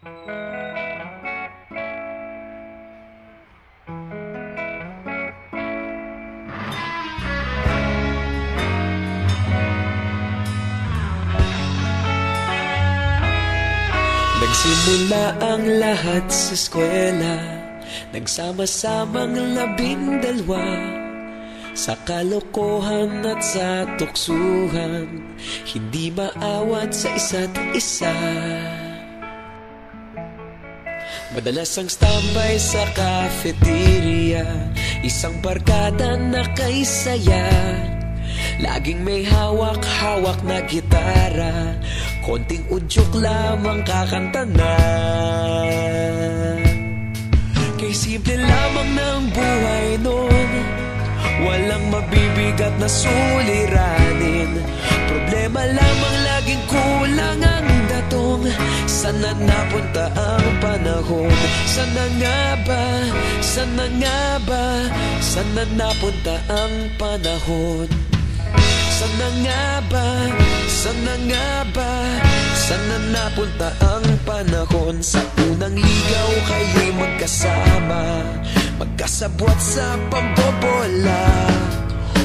Nagsimula ang lahat sa eskwela, nagsama-samang 12 sa kalokohan at sa tuksuhan, hindi maawat sa isa't isa. Madalas ang standby sa cafeteria, isang barkada na kay saya. Laging may hawak-hawak na gitara, konting udyok lamang kakanta na. Kay simple lamang ng buhay nun, walang mabibigat na suliranin. Problema lamang laging kulang ang datong. Sana napunta ang panahon? Sana nga ba? Sana nga ba? Sana napunta ang panahon? Sana nga ba? Sana nga ba? Sana napunta ang panahon? Sa unang ligaw kayo'y magkasama, magkasabwat sa pambobola.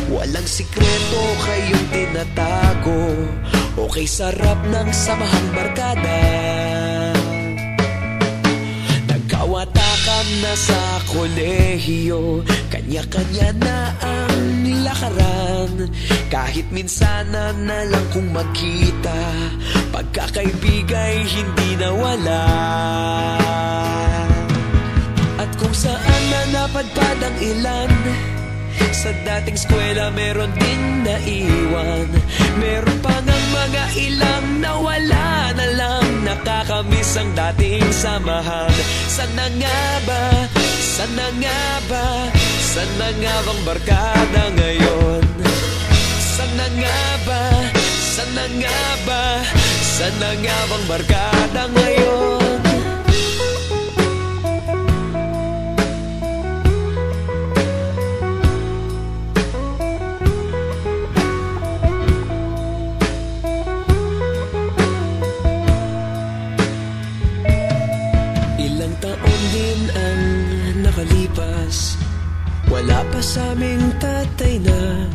Walang sikreto kayong tinatago, okay sarap ng samahang barkada. Nagkawatakan na sa kolehiyo, kanya-kanya na ang lakaran. Kahit minsana na lang kung magkita, pagkakaibigay hindi nawala. At kung saan na napadpad ang ilan, sa dating eskwela meron din naiwan. Meron pa ngang mga ilang nawala na lang, nakakamiss ang dating samahan. Sana nga ba? Sana nga ba? Sana nga bang barkada ngayon? Sana nga ba? Sana nga ba? Sana nga bang barkada ngayon? Ilang taon din ang nakalipas, wala pa sa aming tatay na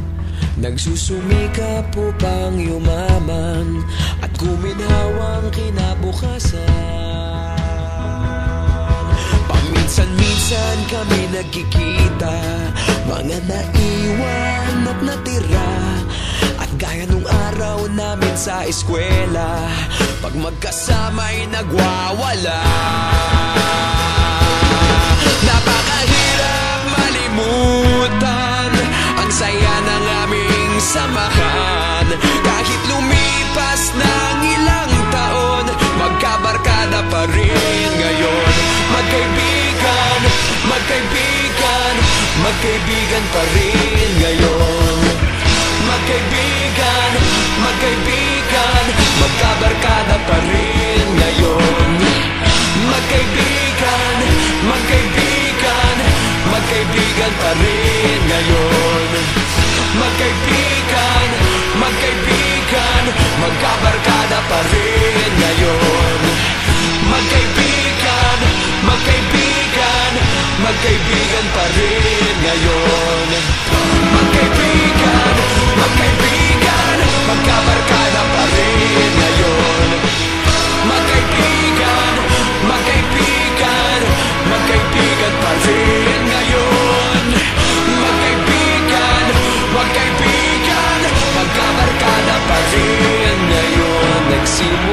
nagsusumikap upang yumaman at guminhawang kinabukasan. Paminsan-minsan kami nagkikita, mga naiwan at natira. At gaya nung araw namin sa eskwela, pag magkasama'y nagwawala. Napakahirap malimutan ang saya ng aming samahan. Kahit lumipas ng ilang taon, magkabarkada pa rin ngayon. Magkaibigan, magkaibigan, magkaibigan pa rin ngayon. Magkaibigan, magkaibigan, magkabarkada pa rin ngayon. Magkaibigan, magkaibigan, magkaibigan pa rin ngayon. Magkaibigan, magkaibigan, magkabarkada pa rin ngayon. Magkaibigan, magkaibigan, magkaibigan pa rin ngayon. Magkaibigan, magkaibigan, magkabarkada pa rin ngayon. Magkaibigan, magkaibigan, magkaibigan pa rin ngayon. Magkaibigan, magkaibigan, magkabarkada pa rin ngayon. Nagsimula